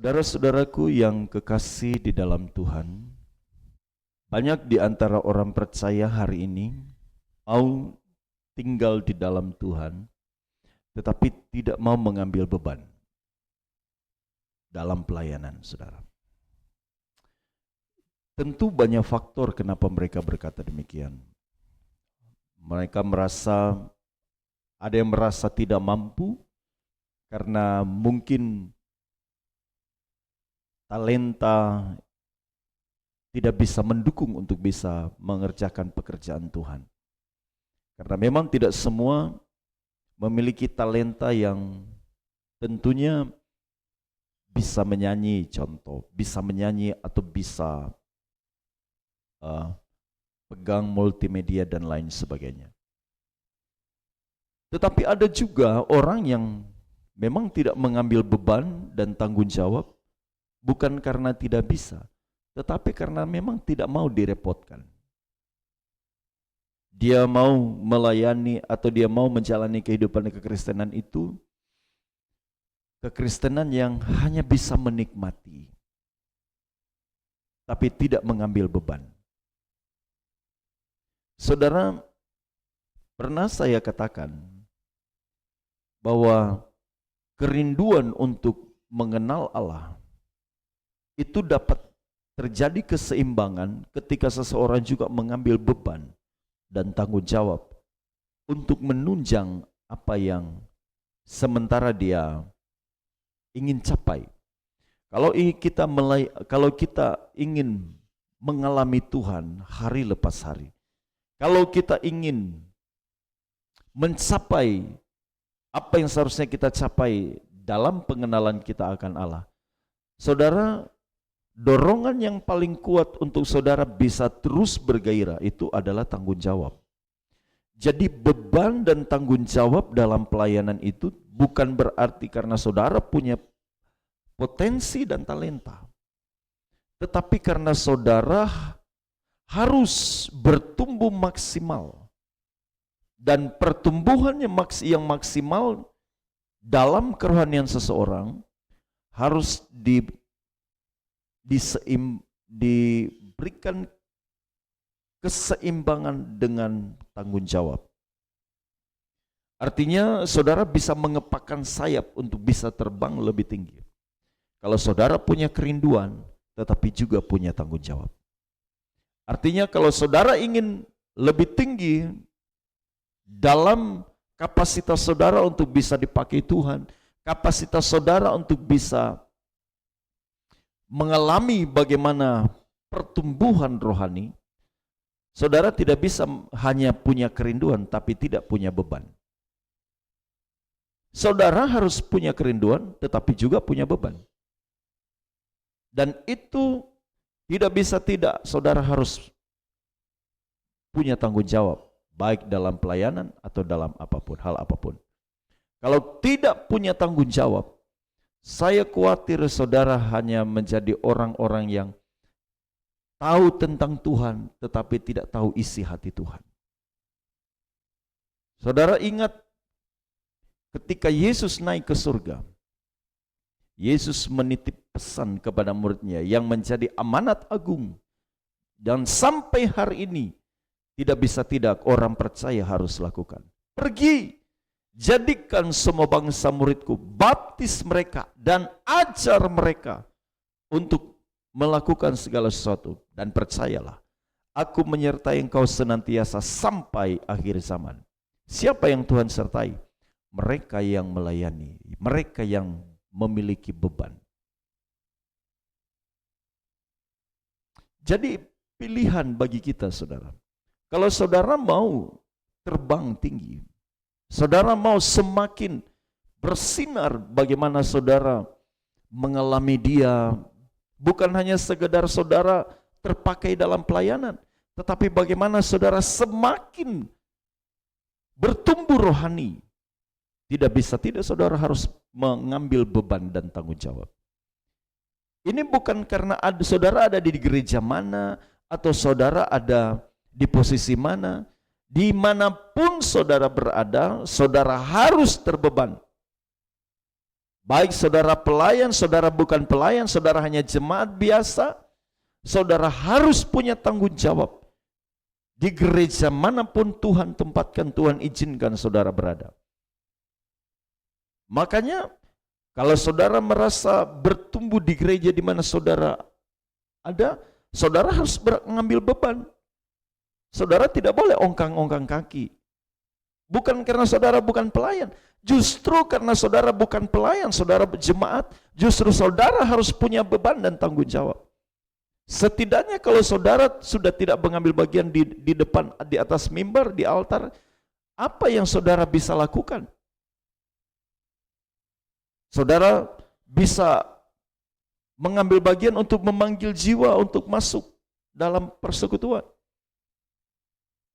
Saudara-saudaraku yang kekasih di dalam Tuhan, banyak di antara orang percaya hari ini mau tinggal di dalam Tuhan, tetapi tidak mau mengambil beban dalam pelayanan, saudara. Tentu banyak faktor kenapa mereka berkata demikian. Mereka ada yang merasa tidak mampu karena mungkin talenta tidak bisa mendukung untuk bisa mengerjakan pekerjaan Tuhan. Karena memang tidak semua memiliki talenta yang tentunya bisa menyanyi, contoh, bisa menyanyi atau bisa pegang multimedia dan lain sebagainya. Tetapi ada juga orang yang memang tidak mengambil beban dan tanggung jawab, bukan karena tidak bisa, tetapi karena memang tidak mau direpotkan. Dia mau melayani atau dia mau menjalani kehidupan kekristenan itu, kekristenan yang hanya bisa menikmati, tapi tidak mengambil beban. Saudara, pernah saya katakan bahwa kerinduan untuk mengenal Allah itu dapat terjadi keseimbangan ketika seseorang juga mengambil beban dan tanggung jawab untuk menunjang apa yang sementara dia ingin capai. Kalau kita ingin mengalami Tuhan hari lepas hari, kalau kita ingin mencapai apa yang seharusnya kita capai dalam pengenalan kita akan Allah, saudara, dorongan yang paling kuat untuk saudara bisa terus bergairah itu adalah tanggung jawab. Jadi beban dan tanggung jawab dalam pelayanan itu bukan berarti karena saudara punya potensi dan talenta, tetapi karena saudara harus bertumbuh maksimal, dan pertumbuhan yang maksimal dalam kerohanian seseorang harus diberikan keseimbangan dengan tanggung jawab. Artinya saudara bisa mengepakkan sayap untuk bisa terbang lebih tinggi kalau saudara punya kerinduan tetapi juga punya tanggung jawab. Artinya kalau saudara ingin lebih tinggi dalam kapasitas saudara untuk bisa dipakai Tuhan, kapasitas saudara untuk bisa mengalami bagaimana pertumbuhan rohani, saudara tidak bisa hanya punya kerinduan tapi tidak punya beban. Saudara harus punya kerinduan tetapi juga punya beban. Dan itu tidak bisa tidak, saudara harus punya tanggung jawab, baik dalam pelayanan atau dalam apapun, hal apapun. Kalau tidak punya tanggung jawab, saya khawatir saudara hanya menjadi orang-orang yang tahu tentang Tuhan, tetapi tidak tahu isi hati Tuhan. Saudara ingat ketika Yesus naik ke surga, Yesus menitip pesan kepada muridnya yang menjadi amanat agung. Dan sampai hari ini tidak bisa tidak orang percaya harus lakukan. Pergi, jadikan semua bangsa muridku, baptis mereka dan ajar mereka untuk melakukan segala sesuatu. Dan percayalah, aku menyertai engkau senantiasa sampai akhir zaman. Siapa yang Tuhan sertai? Mereka yang melayani, mereka yang memiliki beban. Jadi pilihan bagi kita, saudara. Kalau saudara mau terbang tinggi, saudara mau semakin bersinar bagaimana saudara mengalami Dia, bukan hanya sekedar saudara terpakai dalam pelayanan, tetapi bagaimana saudara semakin bertumbuh rohani. Tidak bisa tidak saudara harus mengambil beban dan tanggung jawab. Ini bukan karena saudara ada di gereja mana atau saudara ada di posisi mana. Dimanapun saudara berada, saudara harus terbeban Baik saudara pelayan, saudara bukan pelayan, saudara hanya jemaat biasa, saudara harus punya tanggung jawab. Di gereja manapun Tuhan tempatkan, Tuhan izinkan saudara berada. Makanya kalau saudara merasa bertumbuh di gereja di mana saudara ada, saudara harus mengambil beban. Saudara tidak boleh ongkang-ongkang kaki. Bukan karena saudara bukan pelayan, justru karena saudara bukan pelayan, saudara jemaat, justru saudara harus punya beban dan tanggung jawab. Setidaknya kalau saudara sudah tidak mengambil bagian di depan, di atas mimbar, di altar, apa yang saudara bisa lakukan? Saudara bisa mengambil bagian untuk memanggil jiwa untuk masuk dalam persekutuan.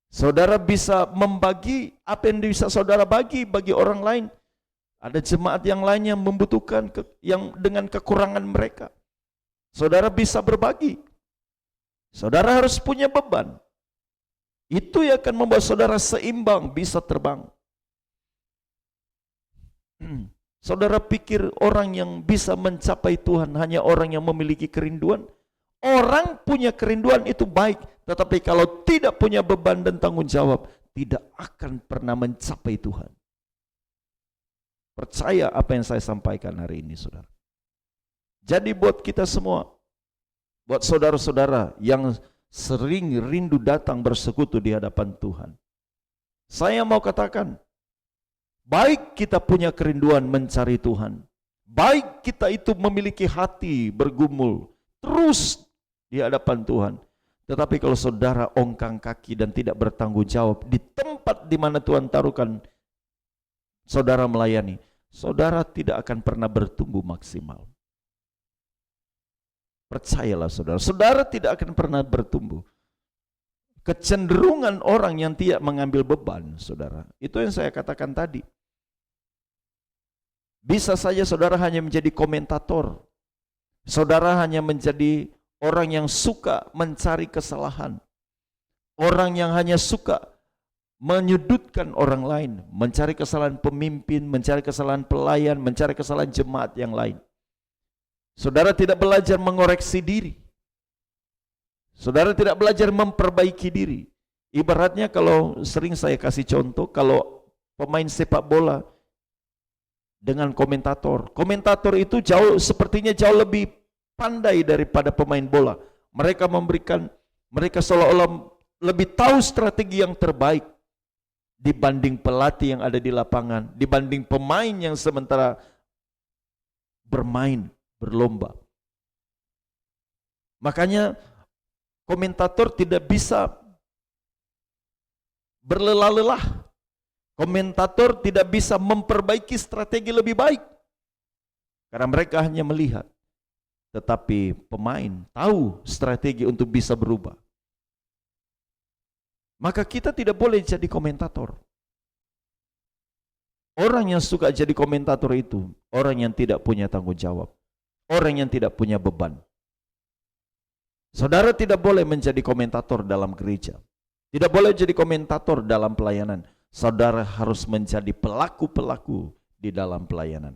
Saudara bisa membagi apa yang bisa saudara bagi orang lain. Ada jemaat yang lain yang membutuhkan yang dengan kekurangan mereka. Saudara bisa berbagi. Saudara harus punya beban. Itu yang akan membuat saudara seimbang, bisa terbang. Saudara pikir orang yang bisa mencapai Tuhan hanya orang yang memiliki kerinduan? Orang punya kerinduan itu baik, tetapi kalau tidak punya beban dan tanggung jawab, tidak akan pernah mencapai Tuhan. Percaya apa yang saya sampaikan hari ini, saudara. Jadi buat kita semua, buat saudara-saudara yang sering rindu datang bersekutu di hadapan Tuhan, saya mau katakan, baik kita punya kerinduan mencari Tuhan, baik kita itu memiliki hati bergumul terus di hadapan Tuhan, tetapi kalau saudara ongkang kaki dan tidak bertanggung jawab di tempat di mana Tuhan taruhkan saudara melayani, saudara tidak akan pernah bertumbuh maksimal. Percayalah saudara, saudara tidak akan pernah bertumbuh. Kecenderungan orang yang tidak mengambil beban, saudara, itu yang saya katakan tadi. Bisa saja saudara hanya menjadi komentator, saudara hanya menjadi orang yang suka mencari kesalahan, orang yang hanya suka menyudutkan orang lain, mencari kesalahan pemimpin, mencari kesalahan pelayan, mencari kesalahan jemaat yang lain. Saudara tidak belajar mengoreksi diri. Saudara tidak belajar memperbaiki diri. Ibaratnya kalau sering saya kasih contoh, kalau pemain sepak bola dengan komentator. Komentator itu sepertinya jauh lebih pandai daripada pemain bola. Mereka seolah-olah lebih tahu strategi yang terbaik dibanding pelatih yang ada di lapangan, dibanding pemain yang sementara bermain, berlomba. Makanya komentator tidak bisa berlelah-lelah. Komentator tidak bisa memperbaiki strategi lebih baik. Karena mereka hanya melihat. Tetapi pemain tahu strategi untuk bisa berubah. Maka kita tidak boleh jadi komentator. Orang yang suka jadi komentator itu orang yang tidak punya tanggung jawab, orang yang tidak punya beban. Saudara tidak boleh menjadi komentator dalam gereja, tidak boleh jadi komentator dalam pelayanan. Saudara harus menjadi pelaku-pelaku di dalam pelayanan.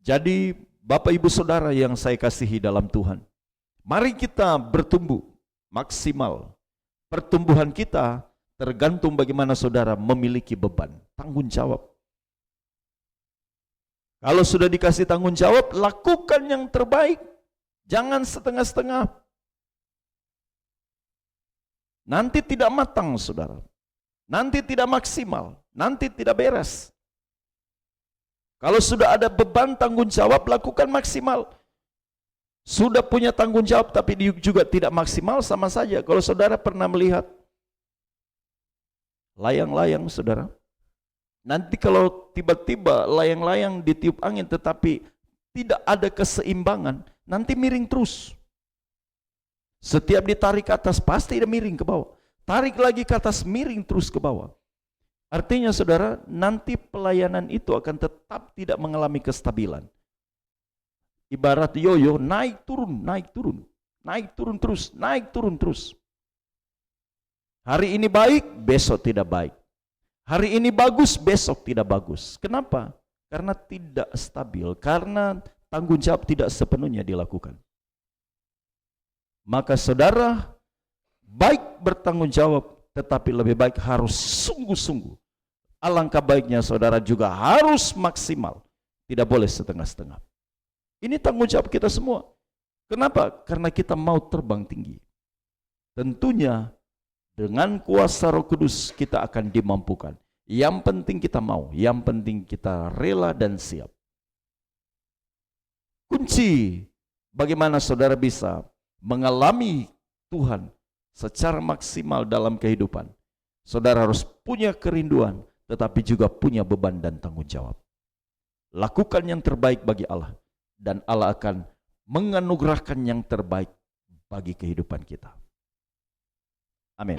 Jadi Bapak Ibu Saudara yang saya kasihi dalam Tuhan, mari kita bertumbuh maksimal. Pertumbuhan kita tergantung bagaimana saudara memiliki beban, tanggung jawab. Kalau sudah dikasih tanggung jawab, lakukan yang terbaik. Jangan setengah-setengah. Nanti tidak matang, saudara. Nanti tidak maksimal. Nanti tidak beres. Kalau sudah ada beban tanggung jawab, lakukan maksimal. Sudah punya tanggung jawab tapi juga tidak maksimal, sama saja. Kalau saudara pernah melihat layang-layang, saudara, nanti kalau tiba-tiba layang-layang ditiup angin tetapi tidak ada keseimbangan, nanti miring terus. Setiap ditarik ke atas pasti dia miring ke bawah. Tarik lagi ke atas, miring terus ke bawah. Artinya saudara, nanti pelayanan itu akan tetap tidak mengalami kestabilan. Ibarat yoyo, naik turun, naik turun, naik turun terus, naik turun terus. Hari ini baik, besok tidak baik. Hari ini bagus, besok tidak bagus. Kenapa? karena tidak stabil, karena tanggung jawab tidak sepenuhnya dilakukan. Maka saudara baik bertanggung jawab, tetapi lebih baik harus sungguh-sungguh. Alangkah baiknya saudara juga harus maksimal, tidak boleh setengah-setengah. Ini tanggung jawab kita semua. Kenapa? Karena kita mau terbang tinggi. Tentunya dengan kuasa Roh Kudus kita akan dimampukan. Yang penting kita mau, yang penting kita rela dan siap. Kunci bagaimana saudara bisa mengalami Tuhan secara maksimal dalam kehidupan. Saudara harus punya kerinduan, tetapi juga punya beban dan tanggung jawab. Lakukan yang terbaik bagi Allah, dan Allah akan menganugerahkan yang terbaik bagi kehidupan kita. Amin.